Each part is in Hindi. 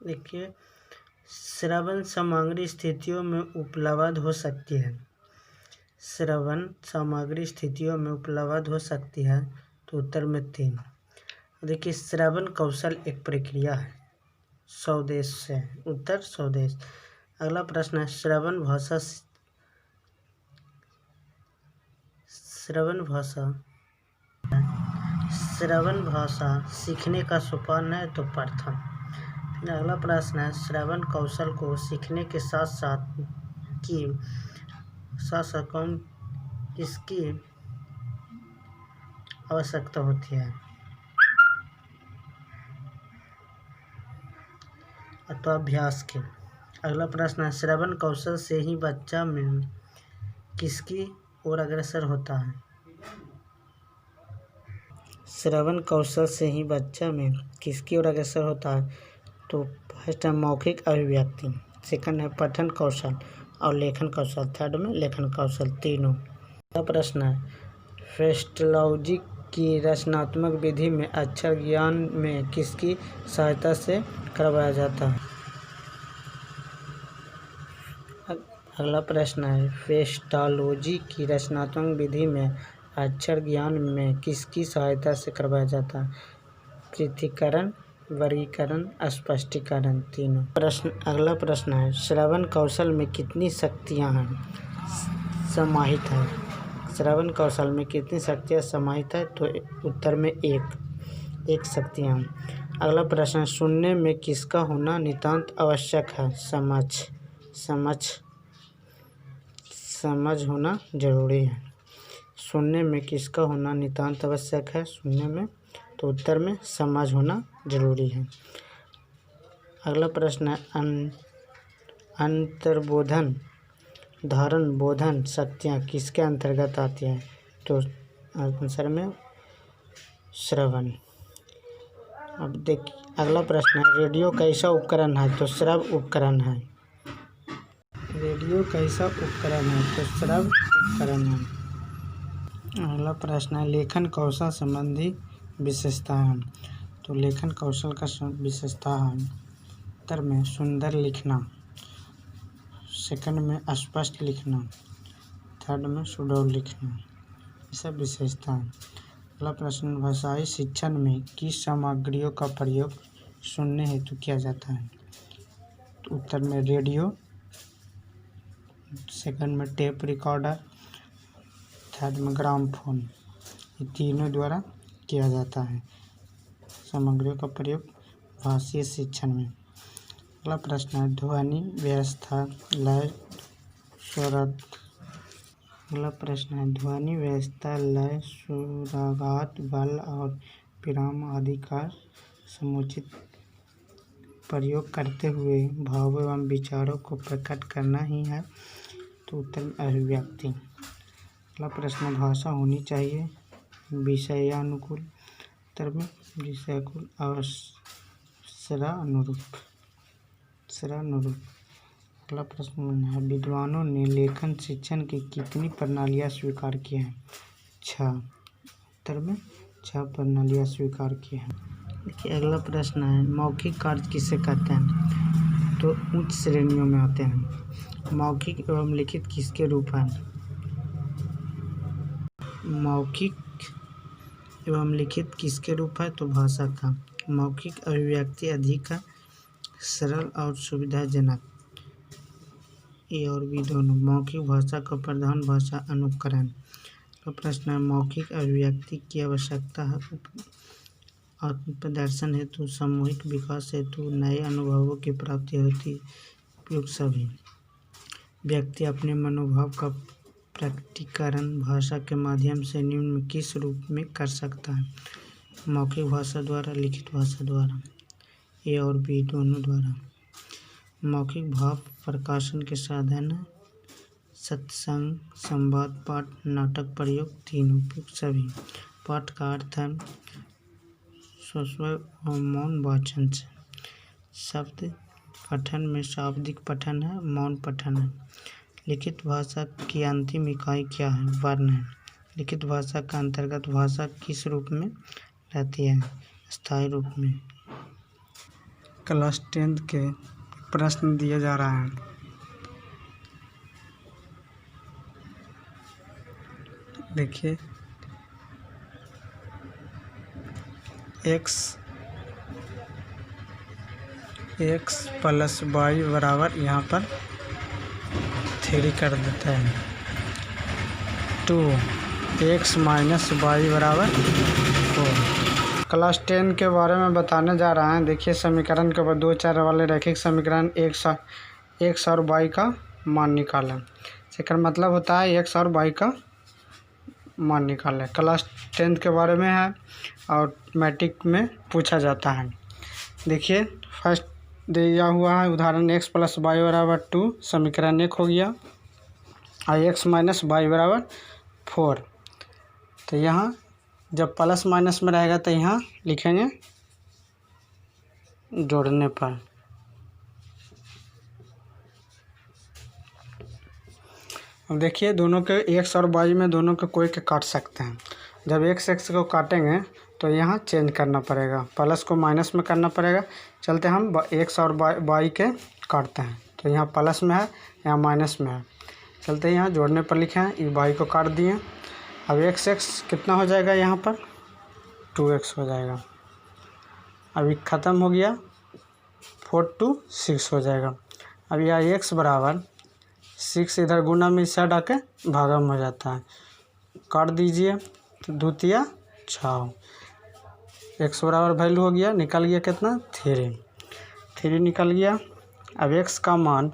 देखिए, श्रवण सामग्री स्थितियों में उपलब्ध हो सकती है। श्रवण सामग्री स्थितियों में उपलब्ध हो सकती है, तो उत्तर में 3। देखिए, श्रवण कौशल एक प्रक्रिया है। स्वदेश से उत्तर स्वदेश। अगला प्रश्न है, श्रवण भाषा सीखने का सोपान है, तो प्रथम। अगला प्रश्न है, श्रवण कौशल को सीखने के साथ साथ किसकी आवश्यकता होती है, अथवा अभ्यास की। अगला प्रश्न है, श्रवण कौशल से ही बच्चा में किसकी ओर अग्रसर होता है। श्रवण कौशल से ही बच्चा में किसकी ओर अग्रसर होता है, तो फर्स्ट है मौखिक अभिव्यक्ति, सेकंड है पठन कौशल और लेखन कौशल, थर्ड में लेखन कौशल, तीनों। अगला प्रश्न है, फेस्टोलॉजी की रचनात्मक विधि में अक्षर ज्ञान में किसकी सहायता से करवाया जाता है। अगला प्रश्न है, फेस्टोलॉजी की रचनात्मक विधि में अक्षर ज्ञान में किसकी सहायता से करवाया जाता है। पृथक्करण, वर्गीकरण, स्पष्टीकरण, तीनों। अगला प्रश्न है, श्रवण कौशल में कितनी शक्तियाँ हैं समाहित है। श्रवण कौशल में कितनी शक्तियाँ समाहित है, तो उत्तर में एक शक्तियाँ। अगला प्रश्न, सुनने में किसका होना नितांत आवश्यक है। समझ होना जरूरी है। सुनने में किसका होना नितांत आवश्यक है, सुनने में, तो उत्तर में समझ होना जरूरी है। अगला प्रश्न है, अंतर्बोधन, धारण बोधन शक्तियाँ किसके अंतर्गत आती हैं, तो आंसर में श्रवण। अब देखिए, अगला प्रश्न है, रेडियो कैसा उपकरण है, तो श्रव्य उपकरण है। रेडियो कैसा उपकरण है, तो श्रव्य उपकरण है। अगला प्रश्न है, लेखन कौशल संबंधी विशेषताएं, तो लेखन कौशल का विशेषता है उत्तर में सुंदर लिखना, सेकंड में स्पष्ट लिखना, थर्ड में सुडौल लिखना, ये सब विशेषता है। अगला प्रश्न, भाषाई शिक्षण में किस सामग्रियों का प्रयोग सुनने हेतु किया जाता है, तो उत्तर में रेडियो, सेकंड में टेप रिकॉर्डर, थर्ड में ग्रामोफोन, ये तीनों द्वारा किया जाता है सामग्रियों का प्रयोग भाषीय शिक्षण में। अगला प्रश्न है, ध्वनि व्यवस्था लय स्वराघात। अगला प्रश्न है, ध्वनि व्यवस्था लय स्वराघात बल और विराम आदि का समुचित प्रयोग करते हुए भावों एवं विचारों को प्रकट करना ही है, तो उत्तर में अभिव्यक्ति। अगला प्रश्न, भाषा होनी चाहिए विषयानुकूल, उत्तर में विषयानुकूल अवसरानुरूप। अगला प्रश्न है, विद्वानों ने लेखन शिक्षण की कितनी प्रणालियाँ स्वीकार की हैं, 6, उत्तर में 6 प्रणालियाँ स्वीकार की हैं। देखिए, अगला प्रश्न है, मौखिक कार्य किसे कहते हैं, तो उच्च श्रेणियों में आते हैं। मौखिक एवं लिखित किसके रूप हैं, मौखिक एवं लिखित किसके रूप है, तो भाषा का। मौखिक अभिव्यक्ति अधिक सरल और सुविधाजनक, ए और बी दोनों। मौखिक भाषा का प्रधान भाषा अनुकरण। तो प्रश्न है, मौखिक अभिव्यक्ति की आवश्यकता है आत्म प्रदर्शन हेतु, सामूहिक विकास हेतु, नए अनुभवों की प्राप्ति होती। उपयुक्त सभी व्यक्ति अपने मनोभाव का प्रकटीकरण भाषा के माध्यम से निम्न में किस रूप में कर सकता है, मौखिक भाषा द्वारा, लिखित भाषा द्वारा, ए और बी दोनों द्वारा। मौखिक भाव प्रकाशन के साधन है सत्संग, संवाद, पाठ, नाटक, प्रयोग, तीनों। उपयुक्त सभी। पाठ का अर्थ है स्वस्वर और मौन वाचन से। शब्द पठन में शाब्दिक पठन है, मौन पठन है। लिखित भाषा की अंतिम इकाई क्या है, वर्ण है। लिखित भाषा का अंतर्गत भाषा किस रूप में रहती है, स्थायी रूप में। क्लास 10 के प्रश्न दिए जा रहे हैं। देखिए x प्लस वाई बराबर यहाँ पर 3 कर देते हैं। 2x माइनस वाई बराबर 4। क्लास 10 के बारे में बताने जा रहे हैं। देखिए समीकरण के ऊपर 2 4 वाले रैखिक समीकरण x और y का मान निकालें। इसका मतलब होता है x और y का मान निकालें। क्लास 10 के बारे में है और मैट्रिक में पूछा जाता है। देखिए फर्स्ट दिया हुआ है उदाहरण x प्लस वाई बराबर 2, समीकरण 1 हो गया, और x माइनस वाई बराबर 4। तो यहाँ जब प्लस माइनस में रहेगा तो यहाँ लिखेंगे जोड़ने पर। अब देखिए दोनों के x और y में दोनों के कोई के काट सकते हैं। जब x को काटेंगे तो यहाँ चेंज करना पड़ेगा, प्लस को माइनस में करना पड़ेगा। चलते हम x और y के काटते हैं। तो यहाँ प्लस में है, यहाँ माइनस में है। चलते यहाँ जोड़ने पर लिखे हैं, ये y को काट दिए। अब x कितना हो जाएगा, यहाँ पर 2x हो जाएगा। अभी ख़त्म हो गया, 4 2 6 हो जाएगा। अब यहाँ x बराबर 6 इधर गुना में इस साइड आके भागम हो जाता है, काट दीजिए तो द्वितीय 6। x बराबर वैल्यू हो गया, निकल गया कितना 3 निकल गया। अब x का मान,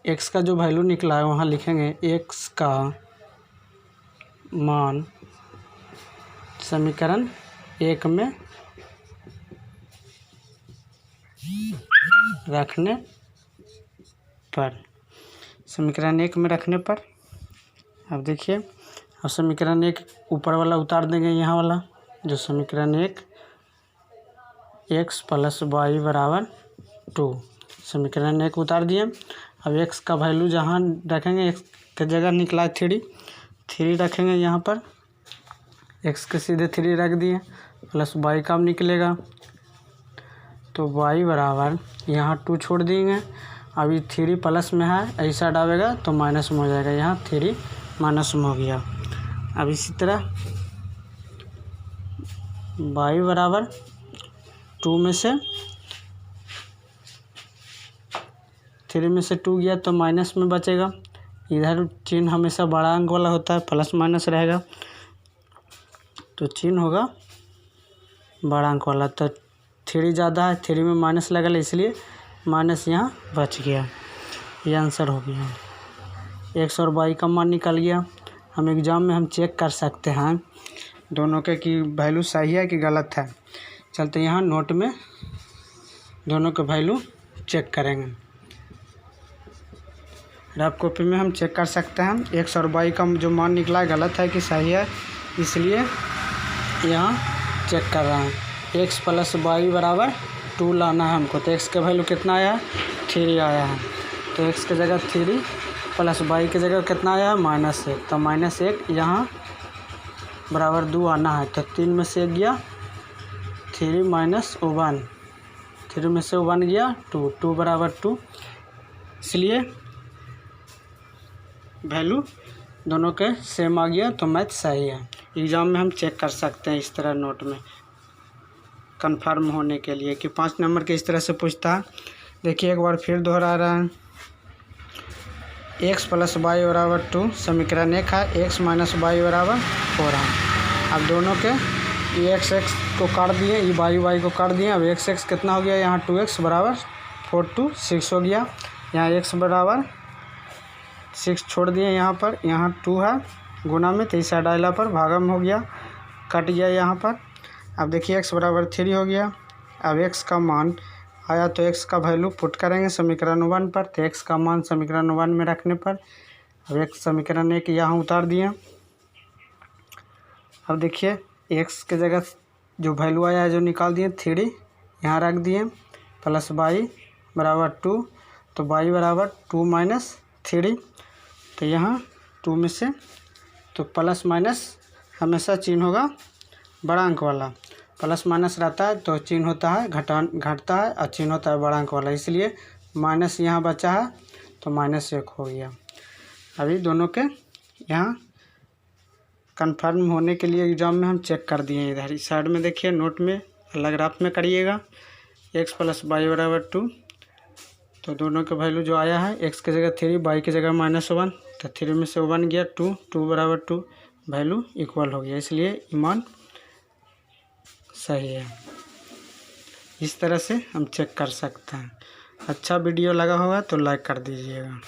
x का जो वैल्यू निकला है वहाँ लिखेंगे x का मान समीकरण 1 में रखने पर, समीकरण 1 में रखने पर। अब देखिए अब समीकरण 1 ऊपर वाला उतार देंगे, यहाँ वाला जो समीकरण 1 x प्लस वाई बराबर 2, समीकरण 1 उतार दिए। अब x का वैल्यू जहाँ रखेंगे, x के जगह निकला है 3 रखेंगे यहाँ पर, x के सीधे 3 रख दिए, प्लस y का निकलेगा तो y बराबर यहाँ 2 छोड़ देंगे। अभी 3 प्लस में है, ऐसा डालेगा तो माइनस में हो जाएगा, यहाँ 3 माइनस में हो गया। अब इसी तरह y बराबर 2 में से 3 में से 2 गया तो माइनस में बचेगा। इधर चिन्ह हमेशा बड़ा अंक वाला होता है, प्लस माइनस रहेगा तो चिन्ह होगा बड़ा अंक वाला। तो 3 ज़्यादा है, 3 में माइनस लगा, इसलिए माइनस यहाँ बच गया। ये आंसर हो गया। x और y का मान निकल गया। हम एग्ज़ाम में हम चेक कर सकते हैं दोनों के कि वैल्यू सही है कि गलत है। चलते यहाँ नोट में दोनों के वैल्यू चेक करेंगे। रफ कॉपी में हम चेक कर सकते हैं x और y का जो मान निकला है गलत है कि सही है, इसलिए यहाँ चेक कर रहे हैं। x प्लस वाई बराबर 2 लाना है हमको, तो x का वैल्यू कितना आया है 3 आया है। तो x की जगह 3 प्लस y की जगह कितना आया है -1, तो -1 यहाँ बराबर 2 आना है। तो 3 में से 1 गया 3 माइनस 1, 3 में से 1 गया 2 बराबर 2, इसलिए वैल्यू दोनों के सेम आ गया तो मैथ सही है। एग्ज़ाम में हम चेक कर सकते हैं इस तरह नोट में कंफर्म होने के लिए कि 5 नंबर के इस तरह से पूछता है। देखिए एक बार फिर दोहरा रहा है। x प्लस वाई बराबर 2, समीकरण 1 है, x माइनस वाई बराबर 4 है। अब दोनों के ये x को काट दिए, ये y को काट दिए। अब x कितना हो गया, यहाँ 2x बराबर 4 2 6 हो गया। यहाँ x बराबर 6 छोड़ दिए, यहाँ पर यहाँ 2 है गुना में, तो इस डायला पर भागम हो गया, कट गया यहाँ पर। अब देखिए x बराबर 3 हो गया। अब x का मान आया तो x का वैल्यू पुट करेंगे समीकरण 1 पर, तो x का मान समीकरण 1 में रखने पर अब x समीकरण 1 यहाँ उतार दिए। अब देखिए x के जगह जो वैल्यू आया है जो निकाल दिए 3 यहाँ रख दिए, प्लस y बराबर 2, तो y बराबर 2 माइनस 3, तो यहाँ 2 में से तो प्लस माइनस हमेशा चिन्ह होगा बड़ा अंक वाला, प्लस माइनस रहता है तो चिन्ह होता है घटता है और चिन्ह होता है बढ़ांक वाला, इसलिए माइनस यहाँ बचा है तो -1 हो गया। अभी दोनों के यहाँ कंफर्म होने के लिए एग्ज़ाम में हम चेक कर दिए। इधर इस साइड में देखिए नोट में अलग ग्राफ में करिएगा। x + y = 2, तो दोनों के वैल्यू जो आया है x की जगह 3, y की जगह -1, तो 3 में से 1 गया 2, 2 = 2, वैल्यू इक्वल हो गया, इसलिए मान सही है। इस तरह से हम चेक कर सकते हैं। अच्छा वीडियो लगा होगा तो लाइक कर दीजिएगा।